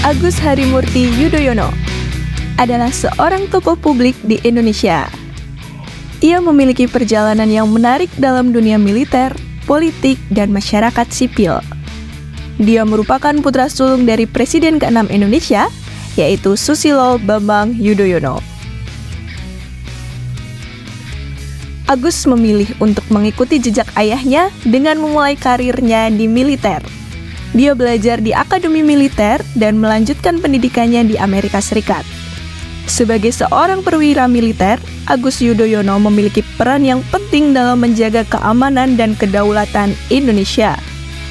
Agus Harimurti Yudhoyono adalah seorang tokoh publik di Indonesia. Ia memiliki perjalanan yang menarik dalam dunia militer, politik, dan masyarakat sipil. Dia merupakan putra sulung dari Presiden ke-6 Indonesia, yaitu Susilo Bambang Yudhoyono. Agus memilih untuk mengikuti jejak ayahnya dengan memulai karirnya di militer. Dia belajar di Akademi Militer dan melanjutkan pendidikannya di Amerika Serikat. Sebagai seorang perwira militer, Agus Yudhoyono memiliki peran yang penting dalam menjaga keamanan dan kedaulatan Indonesia.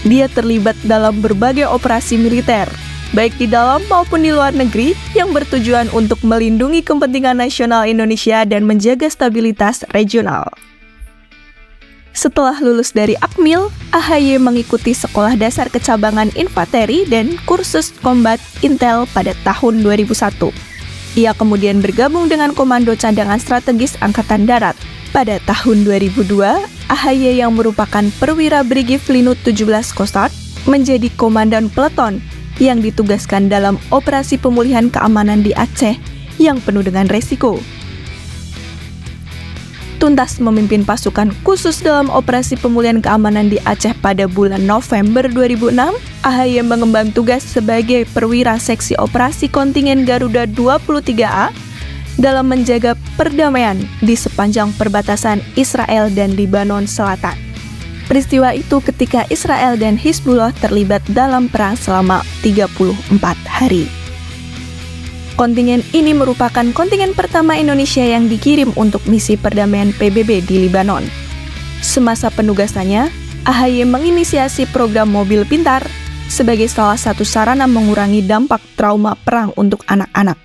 Dia terlibat dalam berbagai operasi militer, baik di dalam maupun di luar negeri, yang bertujuan untuk melindungi kepentingan nasional Indonesia dan menjaga stabilitas regional. Setelah lulus dari Akmil, AHY mengikuti Sekolah Dasar Kecabangan Infanteri dan kursus Kombat Intel pada tahun 2001. Ia kemudian bergabung dengan Komando Cadangan Strategis Angkatan Darat. Pada tahun 2002, AHY yang merupakan perwira Brigif Linut 17 Kostrat menjadi komandan peleton yang ditugaskan dalam operasi pemulihan keamanan di Aceh yang penuh dengan resiko. Tuntas memimpin pasukan khusus dalam operasi pemulihan keamanan di Aceh pada bulan November 2006, AHY mengemban tugas sebagai perwira seksi operasi kontingen Garuda 23A dalam menjaga perdamaian di sepanjang perbatasan Israel dan Lebanon Selatan. Peristiwa itu ketika Israel dan Hizbullah terlibat dalam perang selama 34 hari. Kontingen ini merupakan kontingen pertama Indonesia yang dikirim untuk misi perdamaian PBB di Lebanon. Semasa penugasannya, AHY menginisiasi program Mobil Pintar sebagai salah satu sarana mengurangi dampak trauma perang untuk anak-anak.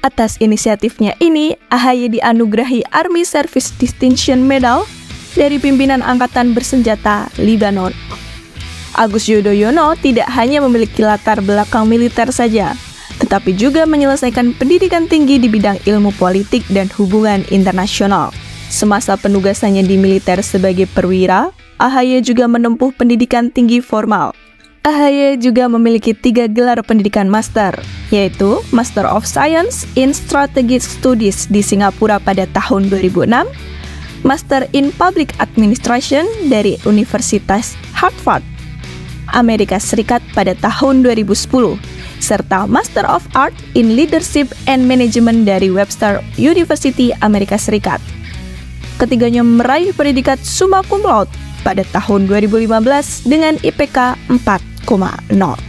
Atas inisiatifnya ini, AHY dianugerahi Army Service Distinction Medal dari pimpinan Angkatan Bersenjata Lebanon. Agus Yudhoyono tidak hanya memiliki latar belakang militer saja, tetapi juga menyelesaikan pendidikan tinggi di bidang ilmu politik dan hubungan internasional. Semasa penugasannya di militer sebagai perwira, AHY juga menempuh pendidikan tinggi formal. AHY juga memiliki 3 gelar pendidikan master, yaitu Master of Science in Strategic Studies di Singapura pada tahun 2006, Master in Public Administration dari Universitas Harvard, Amerika Serikat pada tahun 2010, serta Master of Art in Leadership and Management dari Webster University, Amerika Serikat. Ketiganya meraih predikat summa cum laude pada tahun 2015 dengan IPK 4,0.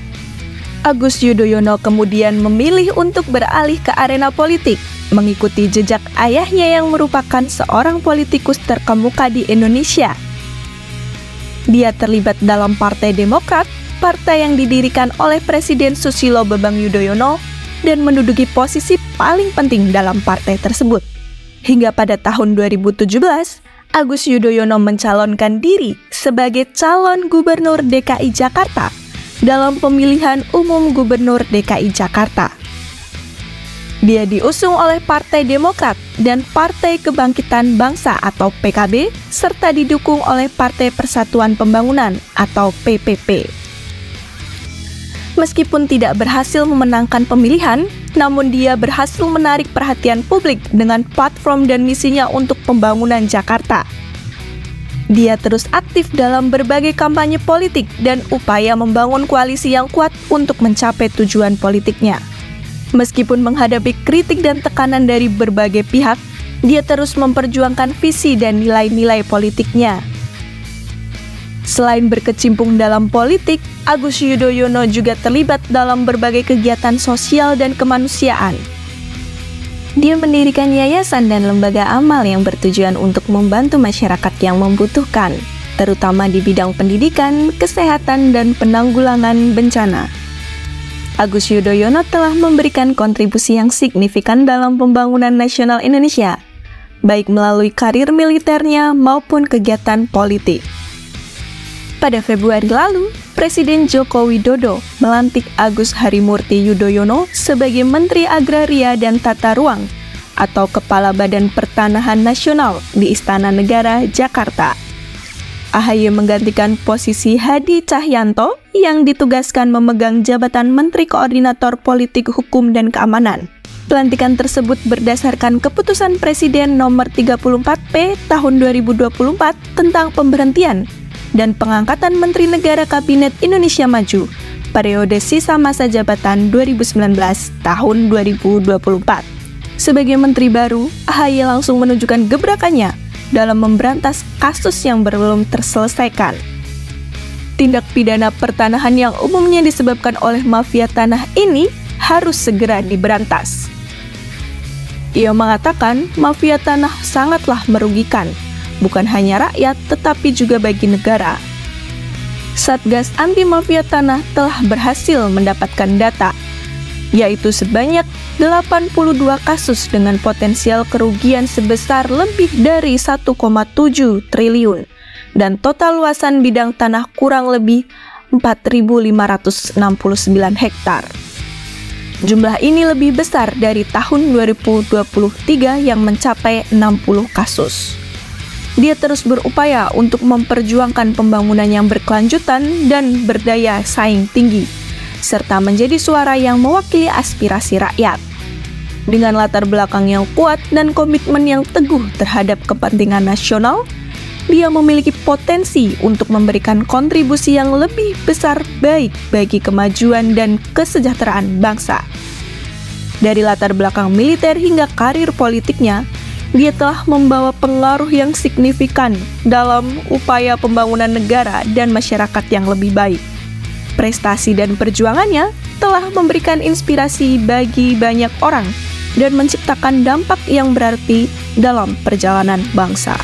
Agus Yudhoyono kemudian memilih untuk beralih ke arena politik, mengikuti jejak ayahnya yang merupakan seorang politikus terkemuka di Indonesia. Dia terlibat dalam Partai Demokrat, partai yang didirikan oleh Presiden Susilo Bambang Yudhoyono, dan menduduki posisi paling penting dalam partai tersebut. Hingga pada tahun 2017, Agus Yudhoyono mencalonkan diri sebagai calon gubernur DKI Jakarta dalam pemilihan umum gubernur DKI Jakarta. Dia diusung oleh Partai Demokrat dan Partai Kebangkitan Bangsa atau PKB, serta didukung oleh Partai Persatuan Pembangunan atau PPP. Meskipun tidak berhasil memenangkan pemilihan, namun dia berhasil menarik perhatian publik dengan platform dan misinya untuk pembangunan Jakarta. Dia terus aktif dalam berbagai kampanye politik dan upaya membangun koalisi yang kuat untuk mencapai tujuan politiknya. Meskipun menghadapi kritik dan tekanan dari berbagai pihak, dia terus memperjuangkan visi dan nilai-nilai politiknya. Selain berkecimpung dalam politik, Agus Yudhoyono juga terlibat dalam berbagai kegiatan sosial dan kemanusiaan. Dia mendirikan yayasan dan lembaga amal yang bertujuan untuk membantu masyarakat yang membutuhkan, terutama di bidang pendidikan, kesehatan, dan penanggulangan bencana. Agus Yudhoyono telah memberikan kontribusi yang signifikan dalam pembangunan nasional Indonesia, baik melalui karir militernya maupun kegiatan politik. Pada Februari lalu, Presiden Joko Widodo melantik Agus Harimurti Yudhoyono sebagai Menteri Agraria dan Tata Ruang atau Kepala Badan Pertanahan Nasional di Istana Negara, Jakarta. AHY menggantikan posisi Hadi Cahyanto yang ditugaskan memegang jabatan Menteri Koordinator Politik Hukum dan Keamanan. Pelantikan tersebut berdasarkan keputusan Presiden nomor 34P tahun 2024 tentang pemberhentian dan pengangkatan Menteri Negara Kabinet Indonesia Maju periode sisa masa jabatan 2019 tahun 2024. Sebagai menteri baru, AHY langsung menunjukkan gebrakannya dalam memberantas kasus yang belum terselesaikan. Tindak pidana pertanahan yang umumnya disebabkan oleh mafia tanah ini harus segera diberantas. Ia mengatakan mafia tanah sangatlah merugikan, bukan hanya rakyat tetapi juga bagi negara. Satgas Anti Mafia Tanah telah berhasil mendapatkan data, yaitu sebanyak 82 kasus dengan potensial kerugian sebesar lebih dari 1,7 triliun dan total luasan bidang tanah kurang lebih 4.569 hektar. Jumlah ini lebih besar dari tahun 2023 yang mencapai 60 kasus. Dia terus berupaya untuk memperjuangkan pembangunan yang berkelanjutan dan berdaya saing tinggi, serta menjadi suara yang mewakili aspirasi rakyat. Dengan latar belakang yang kuat dan komitmen yang teguh terhadap kepentingan nasional, dia memiliki potensi untuk memberikan kontribusi yang lebih besar baik bagi kemajuan dan kesejahteraan bangsa. Dari latar belakang militer hingga karir politiknya, dia telah membawa pengaruh yang signifikan dalam upaya pembangunan negara dan masyarakat yang lebih baik. Prestasi dan perjuangannya telah memberikan inspirasi bagi banyak orang dan menciptakan dampak yang berarti dalam perjalanan bangsa.